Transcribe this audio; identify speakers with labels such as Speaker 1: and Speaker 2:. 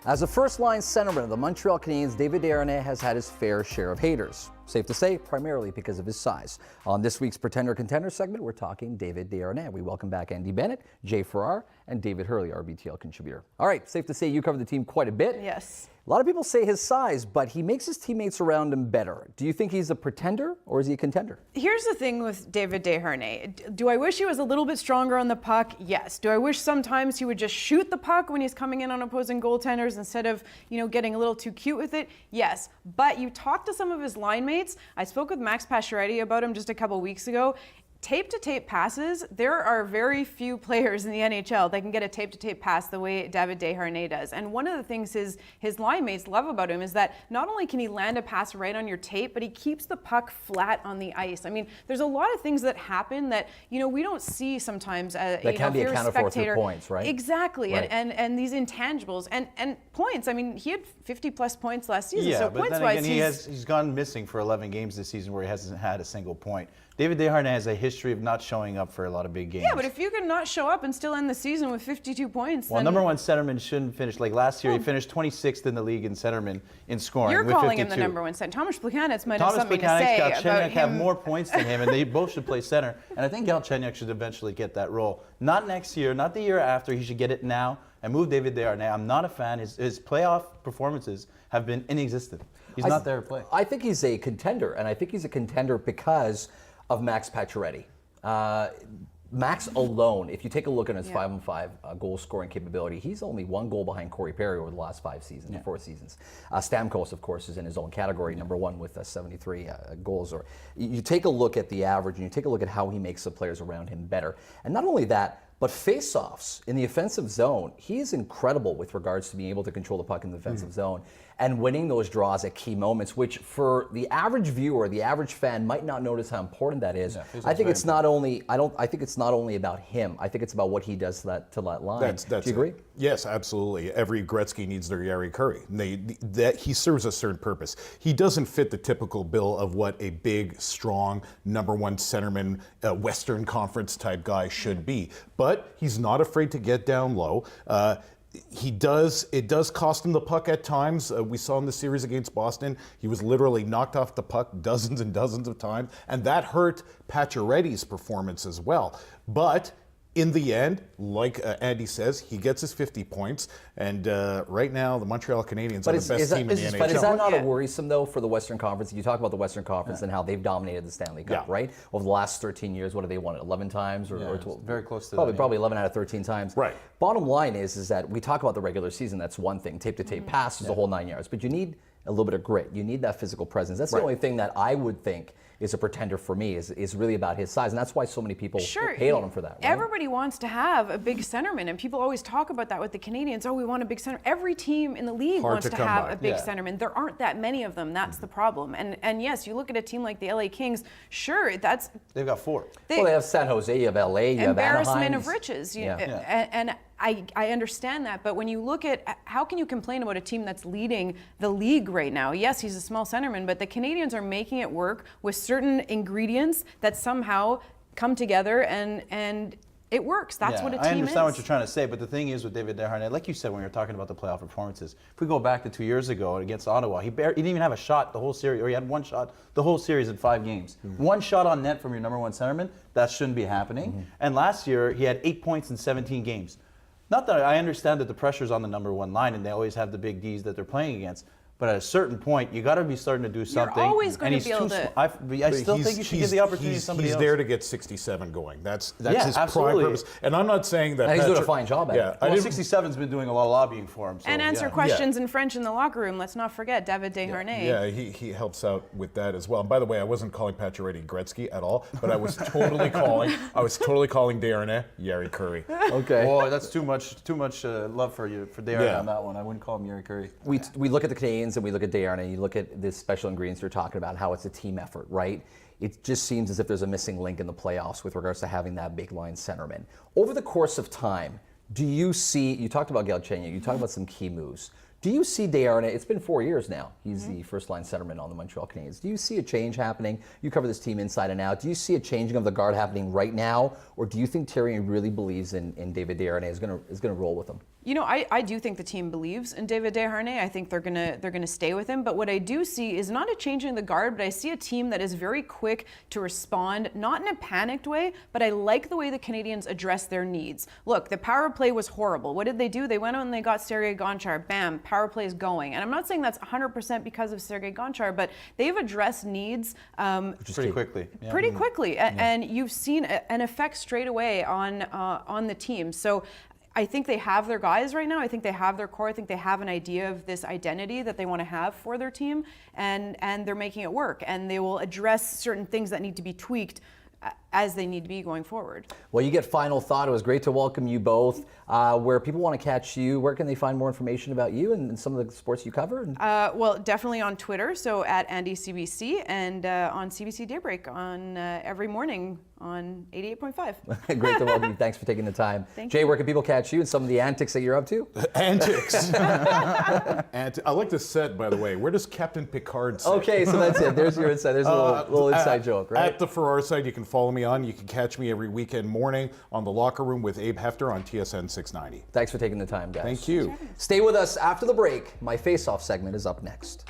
Speaker 1: As a first-line centerman of the Montreal Canadiens, David Desharnais has had his fair share of haters. Safe to say, primarily because of his size. On this week's Pretender Contender segment, we're talking David Desharnais. We welcome back Andie Bennett, Jay Farrar, and David Hurley, RBTL contributor. All right, safe to say you cover the team quite a bit.
Speaker 2: Yes.
Speaker 1: A lot of people say his size, but he makes his teammates around him better. Do you think he's a pretender or is he a contender?
Speaker 2: Here's the thing with David Desharnais. Do I wish he was a little bit stronger on the puck? Yes. Do I wish sometimes he would just shoot the puck when he's coming in on opposing goaltenders instead of, getting a little too cute with it? Yes. But you talk to some of his line mates. I spoke with Max Pacioretty about him just a couple weeks ago. Tape-to-tape passes, there are very few players in the NHL that can get a tape-to-tape pass the way David Desharnais does. And one of the things his line mates love about him is that not only can he land a pass right on your tape, but he keeps the puck flat on the ice. I mean, there's a lot of things that happen that, we don't see sometimes.
Speaker 1: That can be accounted for through points, right?
Speaker 2: Exactly,
Speaker 1: right.
Speaker 2: And these intangibles. And points, I mean, he had 50-plus points last season.
Speaker 3: Yeah,
Speaker 2: so
Speaker 3: but then again, he's gone missing for 11 games this season where he hasn't had a single point. David Desharnais has a history of not showing up for a lot of big games.
Speaker 2: Yeah, but if you can not show up and still end the season with 52 points,
Speaker 3: well,
Speaker 2: then
Speaker 3: number one centerman shouldn't finish. Like last year, he finished 26th in the league in centerman in scoring.
Speaker 2: You're
Speaker 3: with
Speaker 2: calling
Speaker 3: 52.
Speaker 2: him the number one center. Thomas Plekanec might have something to say about him.
Speaker 3: Have more points than him, and they both should play center. And I think Galchenyuk should eventually get that role. Not next year, not the year after. He should get it now and move David Desharnais. I'm not a fan. His playoff performances have been inexistent. He's not there to play.
Speaker 1: I think he's a contender, and I think he's a contender because of Max Pacioretty. Max alone, if you take a look at his 5-on-5 goal scoring capability, he's only one goal behind Corey Perry over the last 4 seasons. Stamkos, of course, is in his own category, number one with 73 goals. Or you take a look at the average and you take a look at how he makes the players around him better. And not only that, but face-offs in the offensive zone, he is incredible with regards to being able to control the puck in the defensive zone and winning those draws at key moments, which for the average viewer, the average fan might not notice how important that is. Yeah, I think it's not only about him. I think it's about what he does to that line. Do you agree?
Speaker 4: Yes, absolutely. Every Gretzky needs their Jari Kurri. He serves a certain purpose. He doesn't fit the typical bill of what a big, strong, number one centerman, Western Conference type guy should be. But he's not afraid to get down low. It does cost him the puck at times. We saw in the series against Boston, he was literally knocked off the puck dozens and dozens of times, and that hurt Pacioretty's performance as well. But in the end, like Andie says, he gets his 50 points, and right now the Montreal Canadiens are the best team in the NHL.
Speaker 1: But is that not a worrisome, though, for the Western Conference? You talk about the Western Conference and how they've dominated the Stanley Cup, right? Over the last 13 years, what have they won? 11 times? Or 12?
Speaker 3: Very close to
Speaker 1: probably 11 out of 13 times.
Speaker 4: Right.
Speaker 1: Bottom line is that we talk about the regular season, that's one thing. Tape-to-tape pass is the whole 9 yards. But you need a little bit of grit. You need that physical presence. That's the only thing that I would think is a pretender for me, is really about his size. And that's why so many people hate on him for that. Right?
Speaker 2: Everybody wants to have a big centerman, and people always talk about that with the Canadiens. Oh, we want a big center. Every team in the league wants to have a big centerman. There aren't that many of them. That's the problem. And yes, you look at a team like the LA Kings, sure, they've
Speaker 3: got 4.
Speaker 1: They have San Jose, you have LA, you have Anaheim.
Speaker 2: Embarrassment of riches. And I understand that, but when you look at how can you complain about a team that's leading the league right now? Yes, he's a small centerman, but the Canadiens are making it work with certain ingredients that somehow come together and it works. That's what a team is.
Speaker 3: I understand what you're trying to say, but the thing is with David Desharnais, like you said when you were talking about the playoff performances, if we go back to 2 years ago against Ottawa, he didn't even have a shot the whole series, or he had one shot the whole series in 5 games. One shot on net from your number one centerman, that shouldn't be happening. And last year, he had 8 points in 17 games. Not that I understand that the pressure's on the number one line and they always have the big Ds that they're playing against, but at a certain point, you got to be starting to do something.
Speaker 2: You're always going to be able to.
Speaker 3: I still think you should give the opportunity to somebody else.
Speaker 4: He's there to get 67 going. That's his
Speaker 3: absolutely.
Speaker 4: prime purpose. And I'm not saying that.
Speaker 1: And he's doing a fine job at it.
Speaker 3: Well, 67's been doing a lot of lobbying for him. So,
Speaker 2: and answer questions in French in the locker room. Let's not forget David Desharnais.
Speaker 4: Yeah, he helps out with that as well. And by the way, I wasn't calling Pacioretty Gretzky at all, but I was totally calling Desharnais Jari Kurri.
Speaker 1: Okay.
Speaker 3: Boy, that's too much love for Desharnais on that one. I wouldn't call him Jari Kurri.
Speaker 1: We look at the Canadiens and we look at Desharnais. You look at the special ingredients you're talking about, how it's a team effort, right? It just seems as if there's a missing link in the playoffs with regards to having that big line centerman. Over the course of time, do you see, you talked about Galchenyuk, you talked about some key moves. Do you see Desharnais, it's been 4 years now, he's the first line centerman on the Montreal Canadiens. Do you see a change happening? You cover this team inside and out. Do you see a changing of the guard happening right now? Or do you think Thierry really believes in David Desharnais is going to roll with him?
Speaker 2: You know, I do think the team believes in David Desharnais. I think they're gonna stay with him. But what I do see is not a change in the guard, but I see a team that is very quick to respond, not in a panicked way, but I like the way the Canadiens address their needs. Look, the power play was horrible. What did they do? They went out and they got Sergei Gonchar. Bam, power play is going. And I'm not saying that's 100% because of Sergei Gonchar, but they've addressed needs
Speaker 3: pretty quickly. Yeah.
Speaker 2: Pretty quickly, and you've seen an effect straight away on the team. So I think they have their guys right now. I think they have their core. I think they have an idea of this identity that they want to have for their team, and they're making it work. And they will address certain things that need to be tweaked as they need to be going forward.
Speaker 1: Well, you get final thought. It was great to welcome you both. Where people want to catch you, where can they find more information about you and some of the sports you cover?
Speaker 2: Well, definitely on Twitter, so at Andie CBC, and on CBC Daybreak on every morning on 88.5.
Speaker 1: Great to welcome you. Thanks for taking the time.
Speaker 2: Thank
Speaker 1: Jay,
Speaker 2: you.
Speaker 1: where can people catch you and some of the antics that you're up to?
Speaker 4: Antics. And I like the set, by the way. Where does Captain Picard sit?
Speaker 1: Okay, so that's it. There's your insight. There's a little inside joke, right?
Speaker 4: At the Farrar side, you can follow me on. You can catch me every weekend morning on The Locker Room with Abe Hefter on TSN 690.
Speaker 1: Thanks for taking the time, guys.
Speaker 4: Thank you.
Speaker 1: Stay with us after the break. My face-off segment is up next.